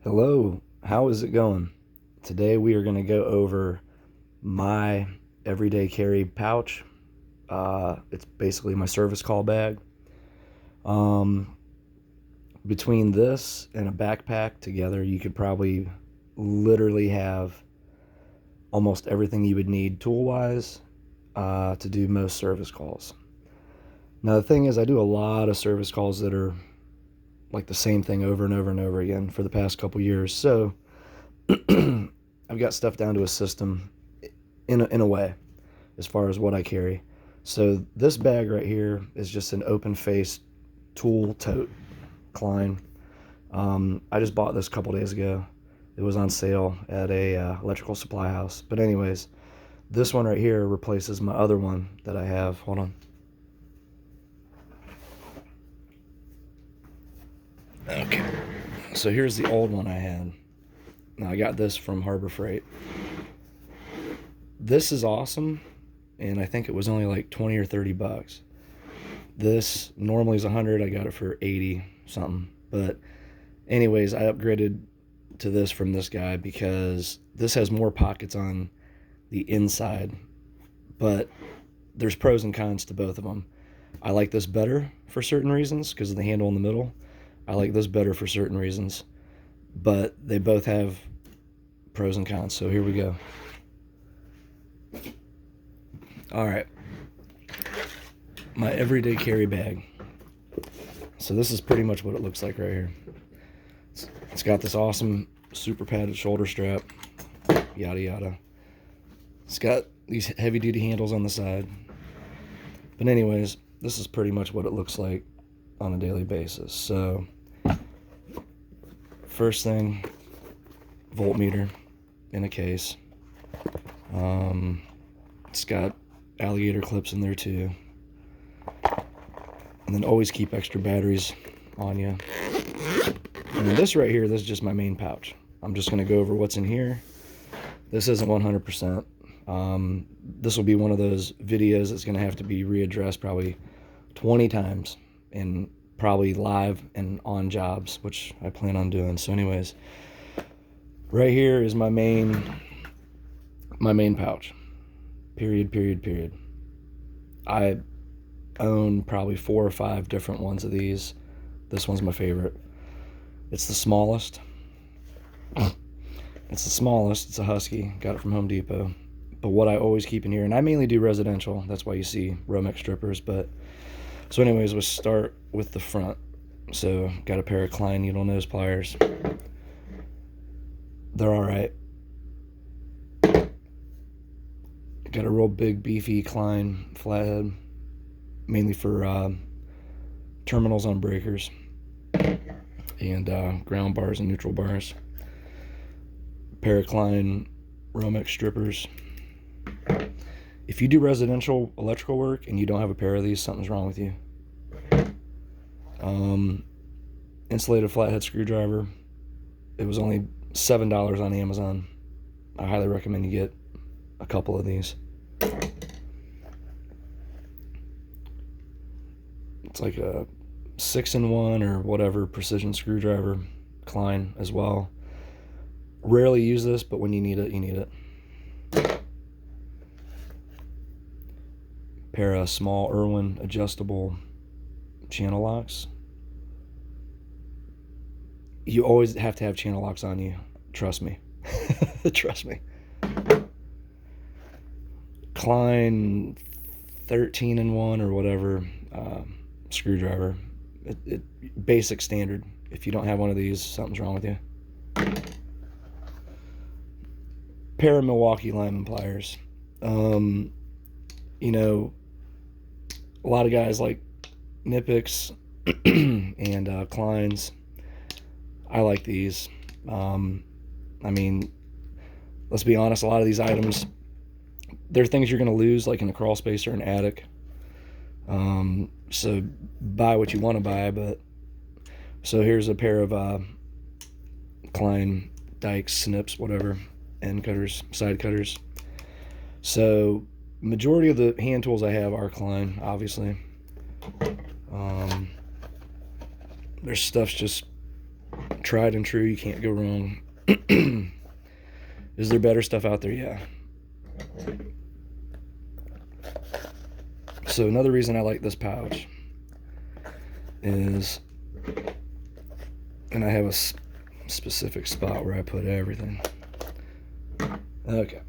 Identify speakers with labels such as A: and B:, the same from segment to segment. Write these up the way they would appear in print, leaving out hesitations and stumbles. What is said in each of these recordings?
A: Hello, how is it going? Today we are going to go over my everyday carry pouch. It's basically my service call bag. Um, Between this and a backpack together, you could probably literally have almost everything you would need tool-wise to do most service calls. Now the thing is, I do a lot of service calls that are like the same thing over and over and over again for the past couple years. So I've got stuff down to a system in a way as far as what I carry. So this bag right here is just an open face tool tote Klein. I just bought this a couple days ago. It was on sale at a electrical supply house. But anyways, this one right here replaces my other one that I have. Hold on. Okay. So here's the old one I had. Now I got this from Harbor Freight. This is awesome, and I think it was only like 20 or 30 bucks. This normally is 100. I got it for 80 something. But anyways, I upgraded to this from this guy because this has more pockets on the inside, but there's pros and cons to both of them. I like this better for certain reasons because of the handle in the middle. I like this better for certain reasons, but they both have pros and cons. So here we go. All right, my everyday carry bag. So this is pretty much what it looks like right here. It's got this awesome super padded shoulder strap, yada yada. It's got these heavy duty handles on the side. But anyways, this is pretty much what it looks like on a daily basis. So first thing, voltmeter in a case. It's got alligator clips in there too. And then always keep extra batteries on you. And this right here, this is just my main pouch. I'm just going to go over what's in here. This isn't 100%. This will be one of those videos that's going to have to be readdressed probably 20 times, and probably live and on jobs, which I plan on doing. So anyways, right here is my main pouch. Period. I own probably 4 or 5 different ones of these. This one's my favorite. It's the smallest. It's a Husky. Got it from Home Depot. But what I always keep in here, and I mainly do residential, that's why you see Romex strippers. But so anyways, we'll start with the front. So got a pair of Klein needle nose pliers. They're all right. Got a real big beefy Klein flathead, mainly for terminals on breakers and ground bars and neutral bars. Pair of Klein Romex strippers. If you do residential electrical work and you don't have a pair of these, something's wrong with you. Insulated flathead screwdriver. It was only $7 on Amazon. I highly recommend you get a couple of these. It's like a 6-in-1 or whatever precision screwdriver, Klein as well. Rarely use this, but when you need it, you need it. Pair of small Irwin adjustable channel locks. You always have to have channel locks on you. Trust me. Trust me. Klein 13-in-1 or whatever screwdriver. Basic standard. If you don't have one of these, something's wrong with you. Pair of Milwaukee lineman pliers. You know, a lot of guys like Nippics and Kleins. I like these. I mean, let's be honest, a lot of these items, they're things you're going to lose, like in a crawl space or an attic. So buy what you want to buy. But so here's a pair of Klein dikes, snips, whatever, end cutters, side cutters. So majority of the hand tools I have are Klein, obviously. Their stuff's just Tried and true, you can't go wrong. Is there better stuff out there? Yeah. So another reason I like this pouch is, and I have a specific spot where I put everything. Okay.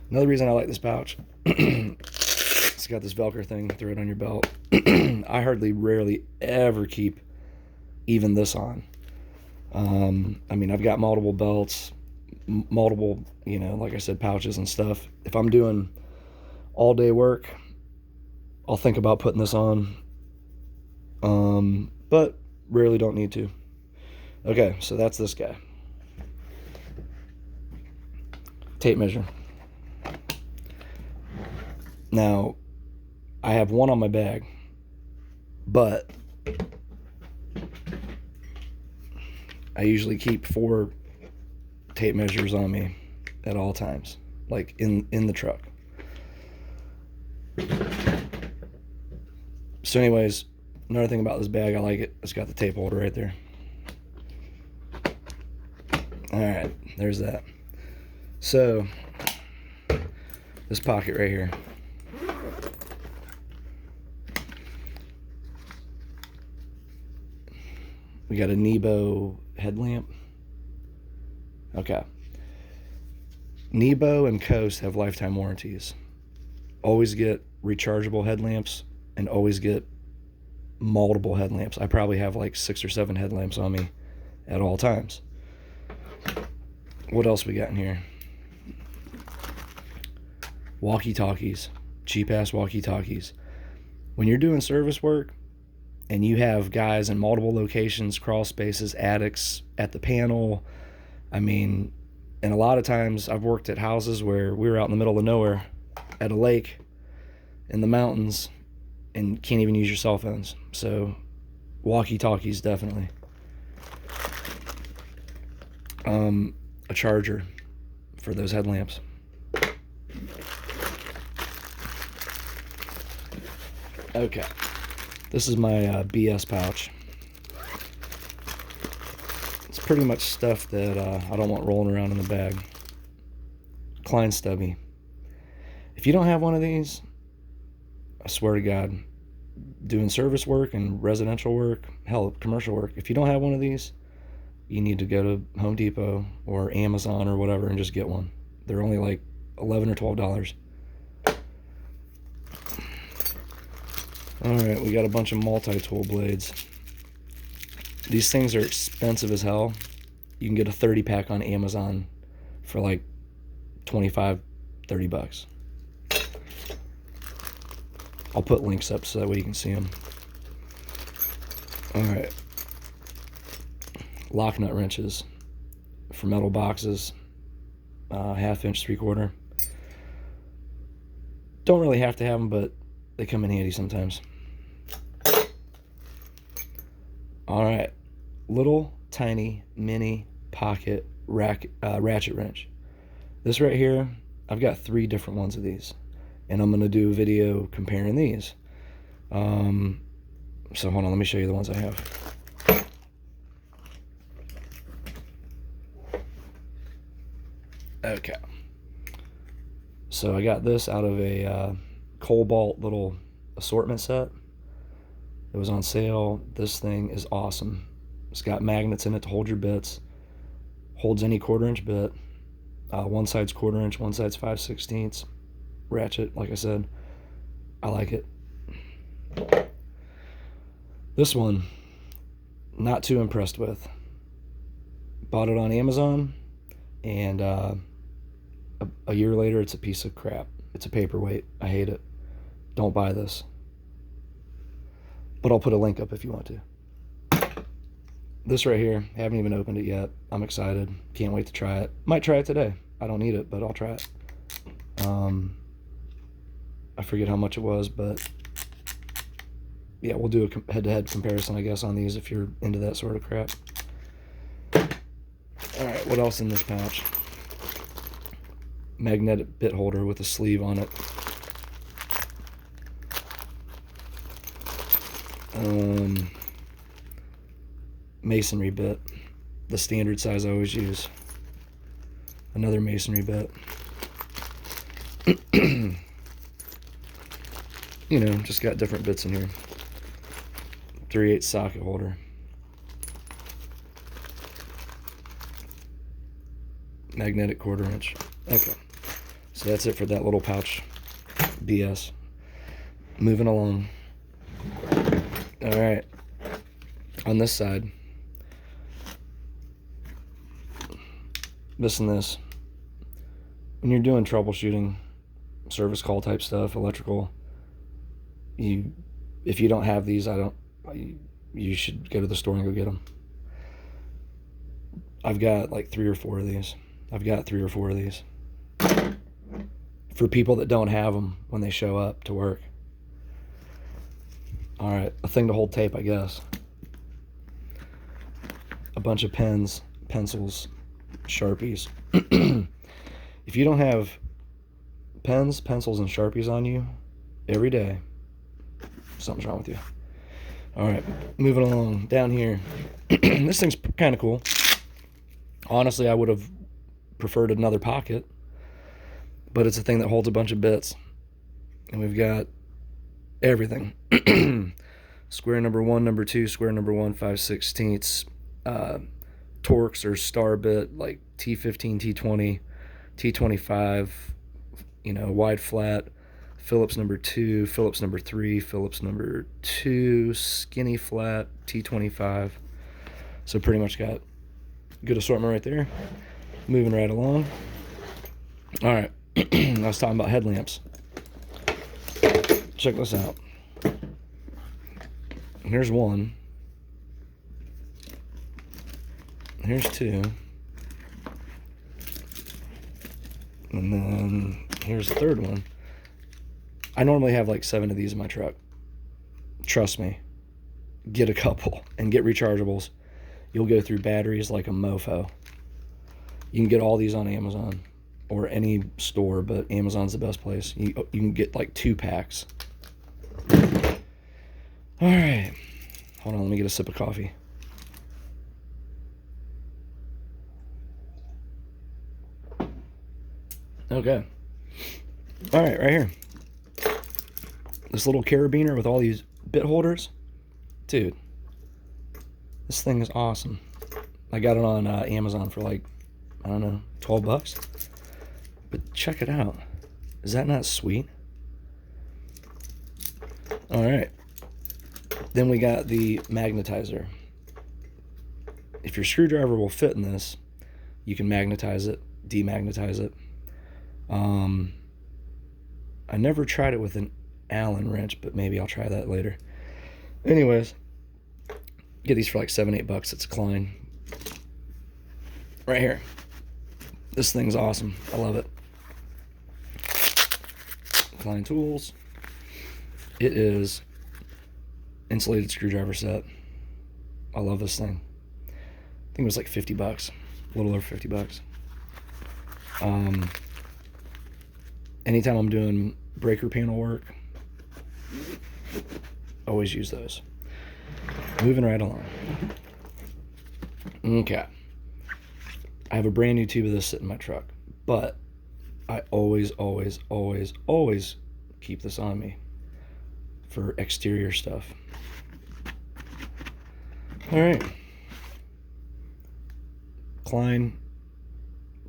A: Another reason I like this pouch, it's got this Velcro thing, throw it on your belt. I rarely ever keep even this on. I mean, I've got multiple belts, multiple, like I said, pouches and stuff. If I'm doing all day work, I'll think about putting this on, but rarely don't need to. Okay, so that's this guy. Tape measure. Now, I have one on my bag, but I usually keep 4 tape measures on me at all times, like in the truck. So anyways, another thing about this bag, I like it. It's got the tape holder right there. All right, there's that. So this pocket right here. We got a Nebo headlamp. Okay. Nebo and Coast have lifetime warranties. Always get rechargeable headlamps and always get multiple headlamps. I probably have like 6 or 7 headlamps on me at all times. What else we got in here? Walkie-talkies. Cheap-ass walkie-talkies. When you're doing service work, and you have guys in multiple locations, crawl spaces, attics, at the panel. I mean, and a lot of times I've worked at houses where we were out in the middle of nowhere at a lake in the mountains and can't even use your cell phones. So walkie-talkies, definitely. A charger for those headlamps. Okay. This is my BS pouch. It's pretty much stuff that I don't want rolling around in the bag. Klein Stubby. If you don't have one of these, I swear to God, doing service work and residential work, hell, commercial work, if you don't have one of these, you need to go to Home Depot or Amazon or whatever and just get one. They're only like $11 or $12. Alright, we got a bunch of multi-tool blades. These things are expensive as hell. You can get a 30-pack on Amazon for like $25, $30. I'll put links up so that way you can see them. Alright. Lock nut wrenches for metal boxes. 1/2 inch, 3/4. Don't really have to have them, but they come in handy sometimes. Alright, little tiny mini pocket ratchet wrench. This right here, I've got 3 different ones of these, and I'm going to do a video comparing these. So hold on, let me show you the ones I have. Okay, so I got this out of a Cobalt little assortment set. It was on sale. This thing is awesome. It's got magnets in it to hold your bits. Holds any 1/4 inch bit. One side's 1/4 inch, one side's 5/16. Ratchet, like I said. I like it. This one, not too impressed with. Bought it on Amazon, and a year later, it's a piece of crap. It's a paperweight. I hate it. Don't buy this. But I'll put a link up if you want to. This right here, haven't even opened it yet. I'm excited. Can't wait to try it. Might try it today. I don't need it, but I'll try it. I forget how much it was, but yeah, we'll do a head-to-head comparison, I guess, on these if you're into that sort of crap. Alright, what else in this pouch? Magnetic bit holder with a sleeve on it. Masonry bit, the standard size I always use. Another masonry bit. You know, just got different bits in here. 3/8 socket holder. Magnetic 1/4 inch. Okay, so that's it for that little pouch BS. Moving along. All right, on this side, this and this. When you're doing troubleshooting, service call type stuff, electrical, if you don't have these, you should go to the store and go get them. I've got like 3 or 4 of these. For people that don't have them when they show up to work. All right, a thing to hold tape, I guess. A bunch of pens, pencils, Sharpies. If you don't have pens, pencils, and Sharpies on you every day, something's wrong with you. All right, moving along down here. This thing's kind of cool. Honestly, I would have preferred another pocket, but it's a thing that holds a bunch of bits. And we've got everything. Square number 1, number 2, square number 1, 5/16, Torx or star bit, like T15, T20, T25, you know, wide flat, Phillips number 2, Phillips number 3, Phillips number 2, skinny flat, T25. So pretty much got good assortment right there. Moving right along. All right, I was talking about headlamps. Check this out. Here's one. Here's 2. And then here's the 3rd one. I normally have like 7 of these in my truck. Trust me. Get a couple and get rechargeables. You'll go through batteries like a mofo. You can get all these on Amazon or any store, but Amazon's the best place. You can get like 2 packs. All right. Hold on, let me get a sip of coffee. Okay. All right, right here. This little carabiner with all these bit holders. Dude, this thing is awesome. I got it on Amazon for like, I don't know, $12. But check it out. Is that not sweet? All right. Then we got the magnetizer. If your screwdriver will fit in this, you can magnetize it, demagnetize it. I never tried it with an Allen wrench, but maybe I'll try that later. Anyways, get these for like $7-8. It's a Klein. Right here. This thing's awesome. I love it. Klein tools. It is insulated screwdriver set. I love this thing. I think it was like $50, a little over $50. Anytime I'm doing breaker panel work, always use those. Moving right along. Okay. I have a brand new tube of this sitting in my truck, but I always keep this on me for exterior stuff. All right. Klein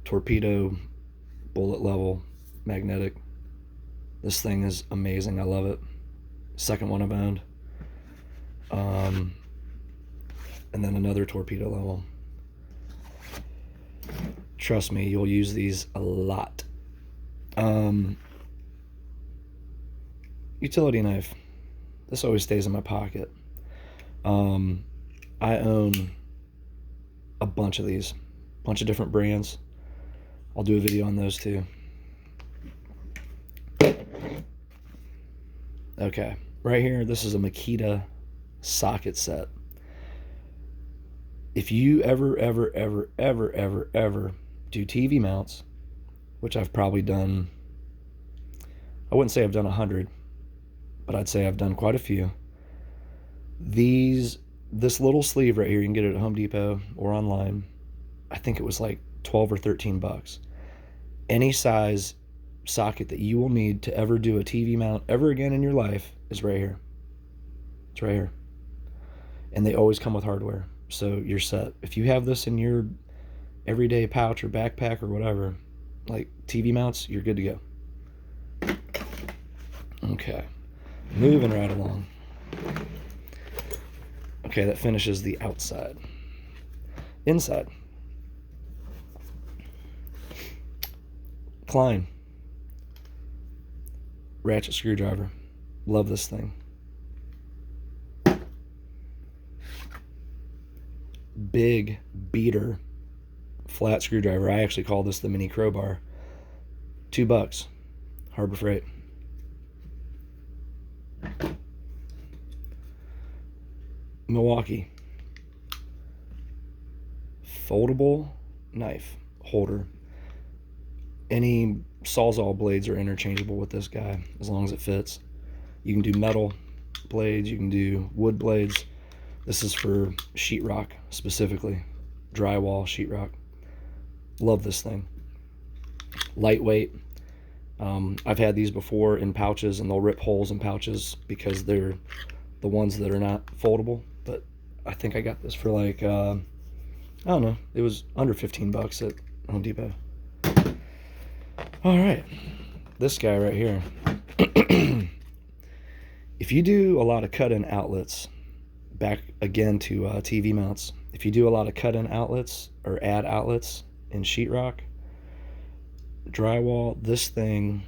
A: torpedo bullet level magnetic. This thing is amazing. I love it. Second one I've owned. And then another torpedo level. Trust me, you'll use these a lot. Utility knife. This always stays in my pocket. I own a bunch of these, bunch of different brands. I'll do a video on those too. Okay, right here, this is a Makita socket set. If you ever do TV mounts, which I've probably done, I wouldn't say I've done 100, but I'd say I've done quite a few. This little sleeve right here, you can get it at Home Depot or online. I think it was like 12 or 13 bucks. Any size socket that you will need to ever do a TV mount ever again in your life is right here. It's right here. And they always come with hardware. So you're set. If you have this in your everyday pouch or backpack or whatever, like TV mounts, you're good to go. Okay. Moving right along. Okay, that finishes the outside. Inside. Klein. Ratchet screwdriver. Love this thing. Big beater flat screwdriver. I actually call this the mini crowbar. $2. Harbor Freight. Milwaukee. Foldable knife holder. Any Sawzall blades are interchangeable with this guy as long as it fits. You can do metal blades, you can do wood blades. This is for sheetrock specifically, drywall sheetrock. Love this thing. Lightweight. I've had these before in pouches, and they'll rip holes in pouches because they're the ones that are not foldable. But I think I got this for like, I don't know, it was under 15 bucks at Home Depot. All right, this guy right here. If you do a lot of cut-in outlets, back again to TV mounts, if you do a lot of cut-in outlets or add outlets in sheetrock, drywall, this thing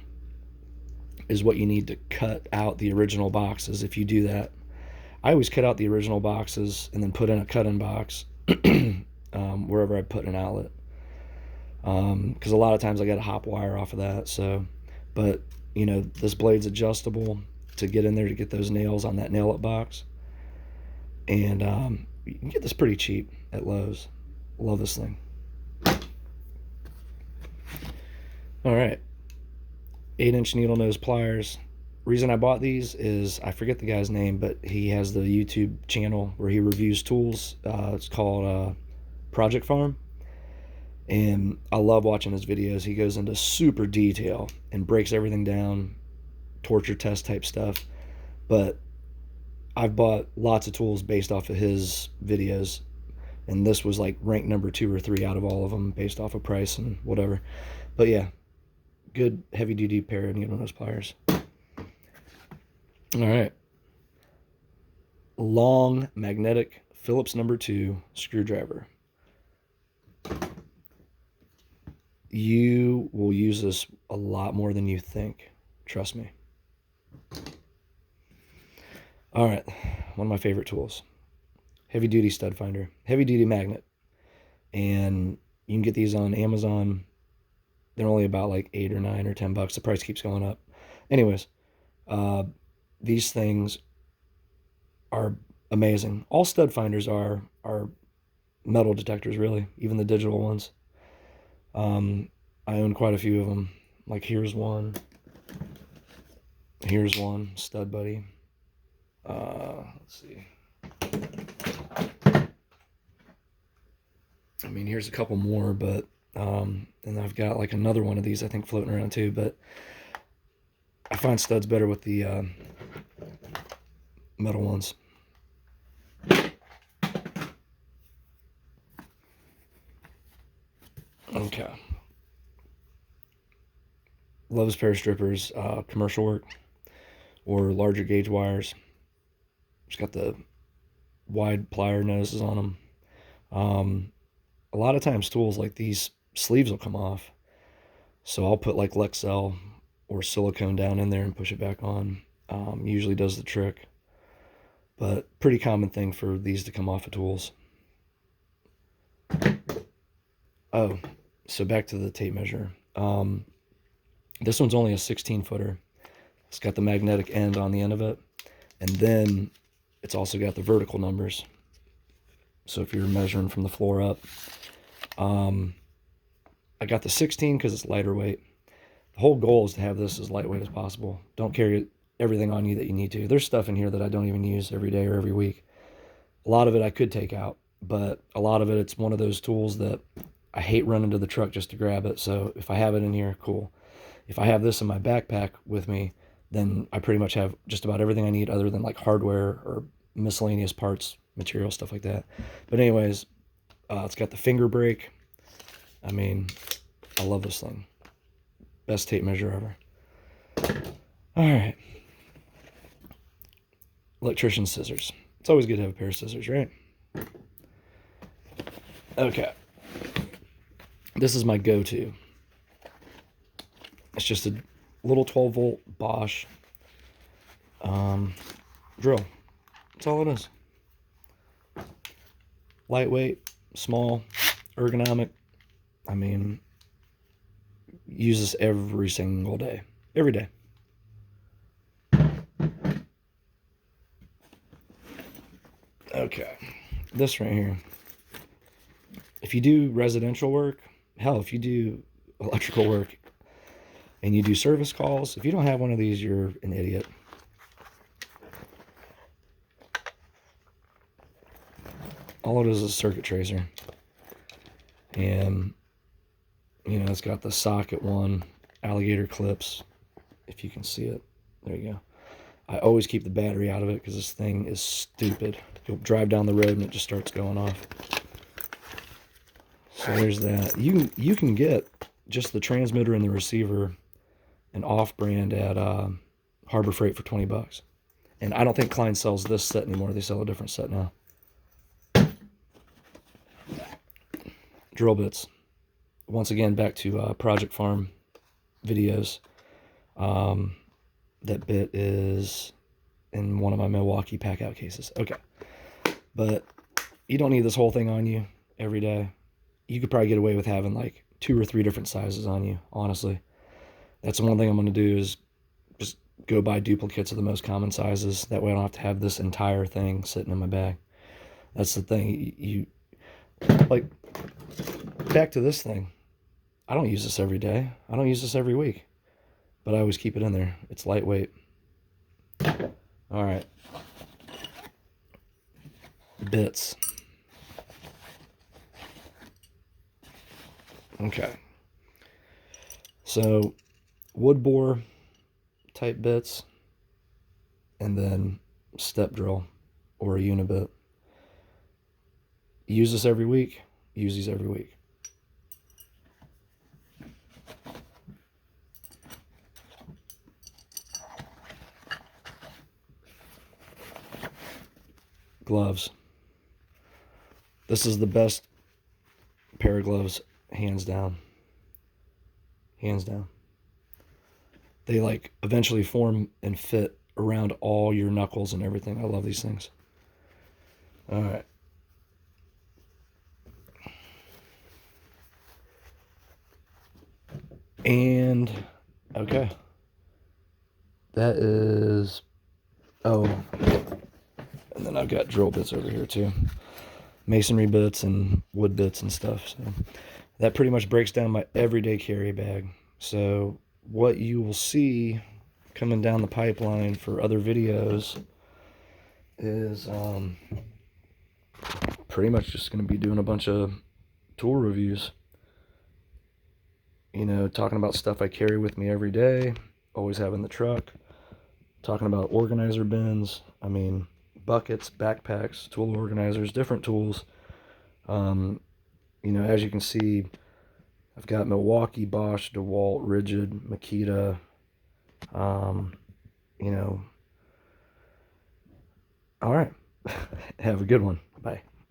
A: is what you need to cut out the original boxes. If you do that, I always cut out the original boxes and then put in a cut-in box wherever I put an outlet, because a lot of times I got a hop wire off of that. So, but you know, this blade's adjustable to get in there to get those nails on that nail-it box, and you can get this pretty cheap at Lowe's. Love this thing. All right, 8-inch needle nose pliers. Reason I bought these is, I forget the guy's name, but he has the YouTube channel where he reviews tools. It's called Project Farm, and I love watching his videos. He goes into super detail and breaks everything down, torture test type stuff. But I've bought lots of tools based off of his videos, and this was like ranked number 2 or 3 out of all of them based off of price and whatever. But yeah, good heavy duty pair of needle nose pliers. All right, long magnetic Phillips number 2 screwdriver. You will use this a lot more than you think, trust me. All right, one of my favorite tools, heavy duty stud finder, heavy duty magnet, and you can get these on Amazon. They're only about like 8 or 9 or 10 bucks. The price keeps going up. Anyways, these things are amazing. All stud finders are metal detectors, really, even the digital ones. I own quite a few of them. Like here's one, Stud Buddy. Let's see. I mean, here's a couple more, but and I've got like another one of these I think floating around too, but I find studs better with the metal ones. Okay. Love this pair of strippers, commercial work or larger gauge wires. It's got the wide plier noses on them. A lot of times tools like these, sleeves will come off, so I'll put like Lexel or silicone down in there and push it back on. Usually does the trick, but pretty common thing for these to come off of tools. Oh, so back to the tape measure. This one's only a 16-footer. It's got the magnetic end on the end of it, and then it's also got the vertical numbers. So if you're measuring from the floor up, I got the 16 because it's lighter weight. The whole goal is to have this as lightweight as possible. Don't carry everything on you that you need to. There's stuff in here that I don't even use every day or every week. A lot of it I could take out, but a lot of it, it's one of those tools that I hate running to the truck just to grab it. So if I have it in here, cool. If I have this in my backpack with me, then I pretty much have just about everything I need other than like hardware or miscellaneous parts, material, stuff like that. But anyways, it's got the finger brake. I mean, I love this thing. Best tape measure ever. All right. Electrician scissors. It's always good to have a pair of scissors, right? Okay. This is my go-to. It's just a little 12-volt Bosch drill. That's all it is. Lightweight, small, ergonomic. I mean, use this every single day. Every day. Okay. This right here. If you do residential work, hell, if you do electrical work and you do service calls, if you don't have one of these, you're an idiot. All it is a circuit tracer. And, you know, it's got the socket one, alligator clips, if you can see it. There you go. I always keep the battery out of it because this thing is stupid. You'll drive down the road and it just starts going off. So there's that. You can get just the transmitter and the receiver, an off-brand at Harbor Freight for $20. And I don't think Klein sells this set anymore. They sell a different set now. Drill bits. Once again, back to Project Farm videos. That bit is in one of my Milwaukee pack-out cases. Okay. But you don't need this whole thing on you every day. You could probably get away with having like 2 or 3 different sizes on you, honestly. That's the one thing I'm going to do is just go buy duplicates of the most common sizes. That way I don't have to have this entire thing sitting in my bag. That's the thing. You like, back to this thing. I don't use this every day. I don't use this every week. But I always keep it in there. It's lightweight. All right. Bits. Okay. So, wood bore type bits, and then step drill or a unibit. Use this every week. Use these every week. Gloves. This is the best pair of gloves, hands down. Hands down. They like eventually form and fit around all your knuckles and everything. I love these things. All right. And okay. That is, oh, and then I've got drill bits over here too. Masonry bits and wood bits and stuff. So that pretty much breaks down my everyday carry bag. So what you will see coming down the pipeline for other videos is pretty much just going to be doing a bunch of tool reviews. You know, talking about stuff I carry with me every day, always have in the truck. Talking about organizer bins. I mean, buckets, backpacks, tool organizers, different tools. You know, as you can see, I've got Milwaukee, Bosch, DeWalt, Rigid, Makita. You know, all right. Have a good one. Bye.